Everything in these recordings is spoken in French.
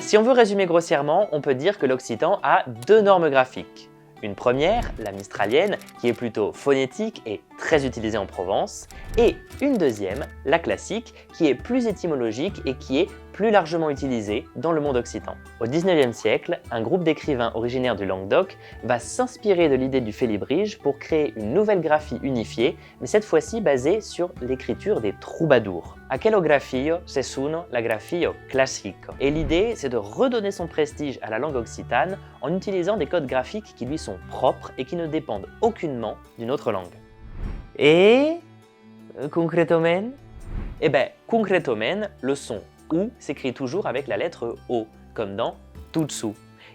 Si on veut résumer grossièrement, on peut dire que l'occitan a deux normes graphiques. Une première, la mistralienne, qui est plutôt phonétique et très utilisée en Provence, et une deuxième, la classique, qui est plus étymologique et qui est plus largement utilisée dans le monde occitan. Au XIXe siècle, un groupe d'écrivains originaires du Languedoc va s'inspirer de l'idée du félibrige pour créer une nouvelle graphie unifiée, mais cette fois-ci basée sur l'écriture des troubadours. Aquello graffio se suno la graffio classico. Et l'idée, c'est de redonner son prestige à la langue occitane en utilisant des codes graphiques qui lui sont propres et qui ne dépendent aucunement d'une autre langue. Et concrètement? Eh bien, concrètement, le son OU s'écrit toujours avec la lettre O, comme dans Tutsu.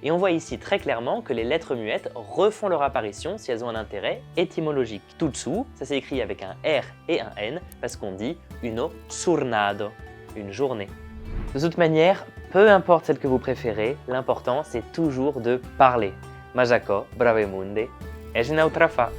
Et on voit ici très clairement que les lettres muettes refont leur apparition si elles ont un intérêt étymologique. Tutsu, ça s'écrit avec un R et un N parce qu'on dit uno giornado, une journée. De toute manière, peu importe celle que vous préférez, l'important c'est toujours de parler. Majako, bravemunde, et une autre fois.